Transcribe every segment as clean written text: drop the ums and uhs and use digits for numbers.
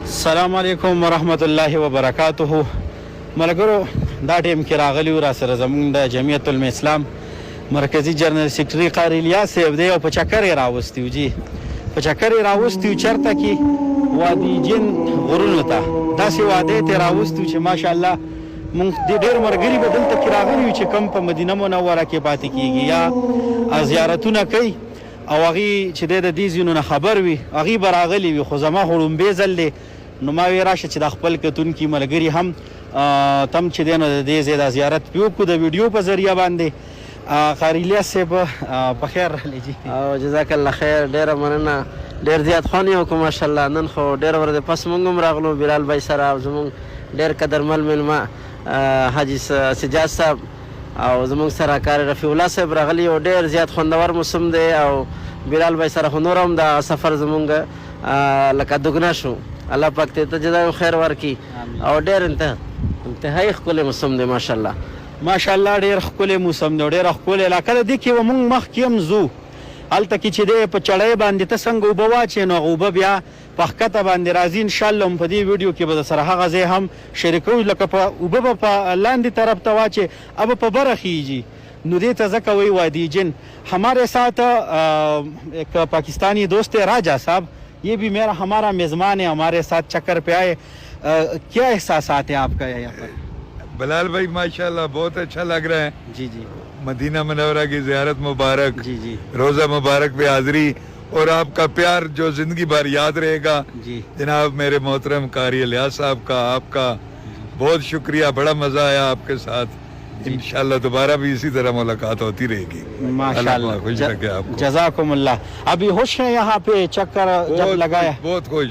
السلام علیکم ورحمت الله وبرکاته. ملګرو دا ټیم کې راغلی را سره زمونږ د جمعیت الاسلام مرکزی جنرال سیکرټري قاری الیاس صاحب دی او په چکر یې راوستي جی په چکر یې راوستي چرته کې وادي جن غرونو ته داسې وادي ته راوستي چې ماشاءالله مونږ ډېر مرګري به دلته کې راغلي چې کم په مدینه منوره کې پاتې کېږي یا زیارتونه کوي او هغې چې دی د دې ځایونو نه خبر وي هغې به راغلي وي. خو زما خو لومبې ځل دی نو ما وی راشه چې د خپل کتونکي ملګري هم تم چې دی نو د دې ځای د زیارت پې وکړو د ویډیو په ذریعه باندې. قاری الیاس صاحب په خیر راغلی جي. او جزاک الله خیر، ډېره مننه. ډېر زیات خوند یې وکړو ماشاءالله. نن خو ډېره ورځې پس موږ هم راغلو بلال بھائی سره او زموږ ډېر قدرمن مېلمه حاجي سجاد صاحب او زموږ سره قاری رفیع الله صاحب راغلي او ډېر زیات خوندور موسم دی او بلال بھائی سره خو نور هم د سفر زموږ لکه دوګنا شو. الله پاک ته جزا خیر ورکړي او ډېر انتهایی ښکلی موسم دی ماشاءالله. ماشاءالله ډېر ښکلی موسم دی، ډېره ښکلې علاقه ده. دې کې به مونږ مخکې هم ځو هلته کې چې دی په چړۍ باندې ته څنګه اوبه واچې نو هغه اوبه بیا په ښکته باندې راځي. انشاءالله هم په دې ویډیو کې به در سره هغه ځای هم شریکوو لکه په اوبه به په لاندې طرف ته واچې اب په بره خیږي نو دې ته ځکه وایي وادي جن. हमारे साथ एक पाकिस्तानी दोस्त है राजा साहब, ये भी मेरा हमारा मेज़बान है, हमारे साथ चक्कर पे आए. क्या एहसासात है आपका यहाँ पर? बिलाल भाई माशाल्लाह बहुत अच्छा लग रहा है जी जी. मदीना मुनव्वरा की ज़ियारत मुबारक, जी जी. रोज़ा मुबारक पे हाज़री और आपका प्यार जो ज़िंदगी भर याद रहेगा. जी जनाब मेरे मोहतरम कारी इलियास साहब का आपका बहुत शुक्रिया, बड़ा मज़ा आया आपके साथ. इंशाल्लाह दोबारा भी इसी तरह मुलाकात होती रहेगी. माशाल्लाह खुश रखे आपको. जज़ाकुमुल्लाह. अभी खुश है यहाँ पे चक्कर जब लगाया? बहुत खुश.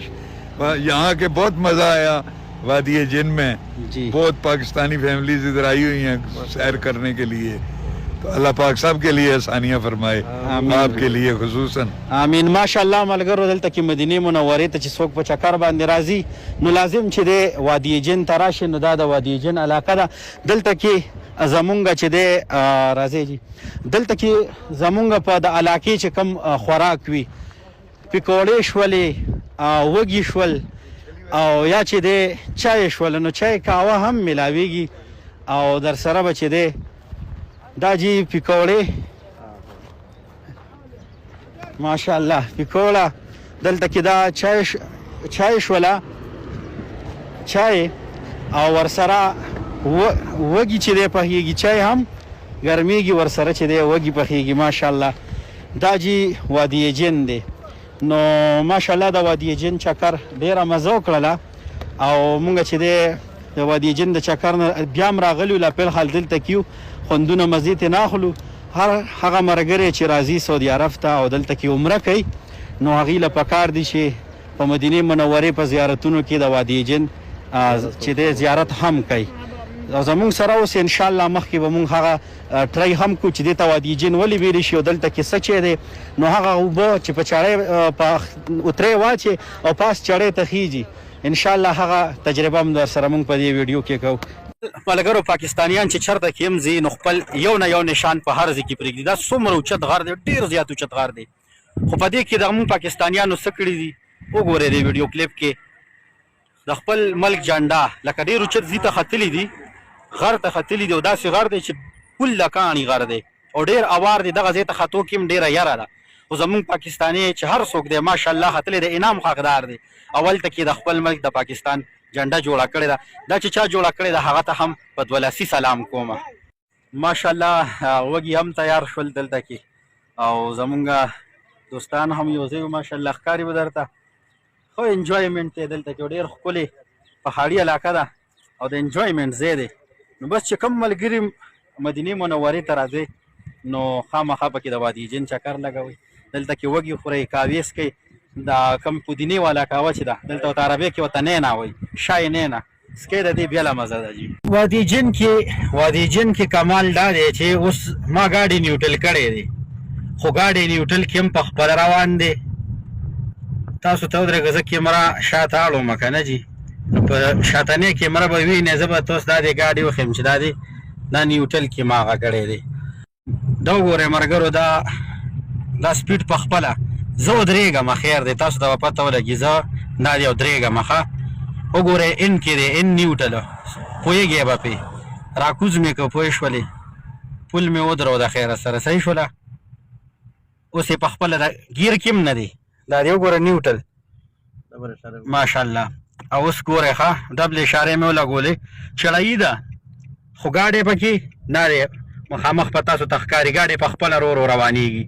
यहाँ के बहुत मज़ा आया वादी जिन में. जी. बहुत पाकिस्तानी फैमिलीज इधर आई हुई हैं सैर करने के लिए. तो अल्लाह पाक सब के लिए आसानियाँ फरमाए, आपके लिए खुसूसन. आमीन. माशाल्लाह मलګرو دلته کې مدینه منورې ته چې څوک په چکر باندې راځي نو لازم چې دی وادي جن ته راشي. نو دا د وادي جن علاقه ده. دلته کې زمونږ چې دی راځي جي دلته کې زمونږ په د علاقې چې کم خوراک وي پکوړې شولې وږي شول او یا چې دی چای شول نو چای قهوه هم ملاویږي او در سره به چې دی دا جی پکوړې ماشاءالله پکوړه دلته کې دا چای شوله چای او ورسره وږي چې دی پخېږي چای هم ګرمېږي ورسره چې دی وږي پخېږي. ماشاءالله دا جی وادي جن دی. نو ماشاءالله د وادي جن چکر ډېره مزه وکړله او مونږ چې دی د وادي جن د چکر نه بیا هم راغلي لا فی الحال دلته کیو خوندونه مزې ترې نه اخلو. هر هغه ملګری چې راځي سعودي عرب ته او دلته کې عمره کوي نو هغوی له پکار دي چې په مدینې منورې په زیارتونو کې د وادي جن چې دی زیارت هم کوي. او زمونږ سره اوس انشاءالله مخکې به مونږ هغه ټرای هم کوو چې دې ته وادي جن ولې ویلی شي او دلته کې څه چې دی نو هغه اوبه چې په چړۍ په اترې واچې او پاس چړۍ ته خیږي انشاءالله هغه تجربه هم در سره مونږ په دې ویډیو کې کوو. ملګرو پاکستانیان چې چرته کې هم ځي نو خپل یو نه یو نشان په هر ځای کې پرېږدي. دا څومره اوچت غر دی، ډېر زیات اوچت غر دی. خو په دې کې د مونږ پاکستانیانو څه کړي دي وګورئ د ویډیو کلیپ کې د خپل ملک جنډا لکه ډېر اوچت ځي ته ختلي دي غر ته ختلي دي او داسې غر دی چې کله کاڼي غر دی او ډېر اوار دی. دغه ځای ته ختو کې هم ډېره یره ده. خو زمونږ پاکستاني چې هر څوک دی ماشاءالله ختلی د انعام حقدار دی. اول ته کې د خپل ملک د پاکستان جنډه جوړه کړې ده. دا چې چا جوړه کړې ده هغه ته هم په دولاسي سلام کومه. ماشاءالله وږي هم تیار شول دلته کې او زمونږ دوستان هم یو ځای ماشاءالله ښکاري به درته خو انجوایمنټ دی دلته کې. ډېر ښکلې پهاړي علاقه ده او د انجوایمنټ ځای دی. نو بس چې کم ملګري مدینې منورې ته راځئ نو خامخا پکې د وادي جن چکر لګوئ. دلته کې وږي خورئ، کاوې څکئ. دا کم پودینې والا قهوه چې ده دلته ورته عربۍ کې ورته نینا وایي، شای نینا څکئ. د دې بېله مزه ده جي. وادي جن کې کمال دا دی چې اوس ما ګاډي نیوټل کړی دی خو ګاډي نیوټل کې هم په خپله روان دی. تاسو ته ودرېږه زه کیمره شاته اړوم که نه جي په شاتنۍ کیمره به وینئ. زه به تاسو دا دې ګاډي وښیم چې دا نیوټل کې ما هغه کړی دی. دا وګورئ ملګرو دا سپیډ په خپله زه ودرېږم خیر دی. تاسو ته به پته ولګي زه دا دی ودرېږم ښه وګوره ان کې دی ان نیوټل پوهېږې به پې راکوز مې که پوه شولې پل مې ودرو د خیره سره صحیح شوله اوس یې په خپله د ګیر کې هم نه دی دا دی وګوره نیوټل ماشاءالله او اوس ګورئ ښه ډبل اشارې مې ولګولې چړایي ده خو ګاډی پکې نه دی مخامخ په تاسو ته ښکاري ګاډی په خپله رو رو روانېږي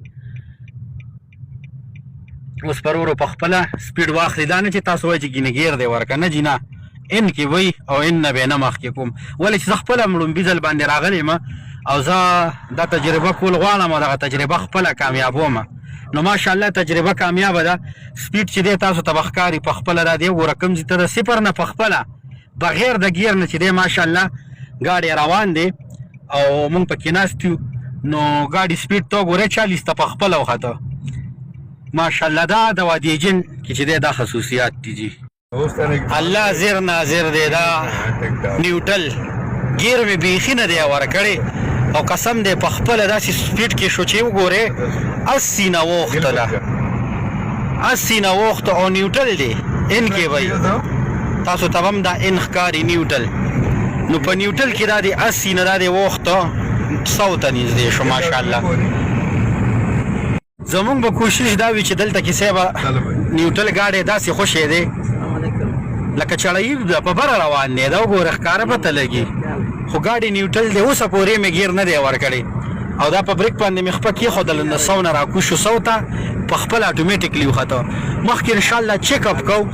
اوس په رو رو په خپله سپیډ واخلي دا نه چې تاسو وایئ چې ګینه ګیر دی ورکه نه جي نه ان کې وی او ان نه به نه مخکې کوم ولې چې زه خپله لومبي ځل باندې راغلی یم او زه دا تجربه کول غواړم او دغه تجربه خپله کامیابوم نو ماشاءالله تجربه کامیابه ده سپیډ چې دی تاسو ته به ښکاري په خپله دا دی وګوره کوم ځای ته د صفر نه په خپله بغیر د ګیر نه چې دی ماشاءالله ګاډی روان دی او مونږ پکې ناست یو نو ګاډي سپیډ ته وګورئ 40 ته په خپله وخته ماشاءالله دا د وادي جن کې چې دی دا خصوصیات دي جی الله زیر ناظر دی دا نیوټل ګیر مې بیخي نه دی ورکړی او قسم دی په خپله داسې سپیډ کې شو چې وګورې 80 نه ووختله 80 نه ووخته او نیوټل دی ان کې وایي تاسو ته هم دا ان ښکاري نیوټل نو په نیوټل کې دا دی 80 نه دا دی ووخته 100 ته نږدې شو ماشاءالله زمونږ به کوشش دا وي چې دلته کیسې به نیوټل ګاډی داسې خوشی دی لکه چړایي په بره روان دی دا وګوره ښکاره پته لګي خو ګاډي نیوټل دی اوسه پورې مې ګیر نه دی ورکړی او دا په بریک باندې مې خپه کېښودل نو 100 نه راکوشو 100 ته په خپله اټومیټیکلي وخته مخکې انشاءالله چیک اپ کوو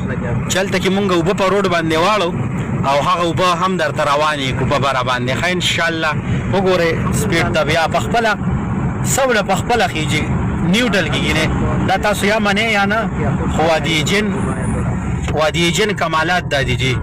چې هلته کې مونږ اوبه په روډ باندې واړو او هغه اوبه هم درته روانې کړو په بره باندې ښه انشاءالله وګورئ سپیډ ته بیا په خپله سوله په خپله خیجي نیوټل کې ګینې دا تاسو یا منې یا نه خو وادي جن کمالات دا دي جی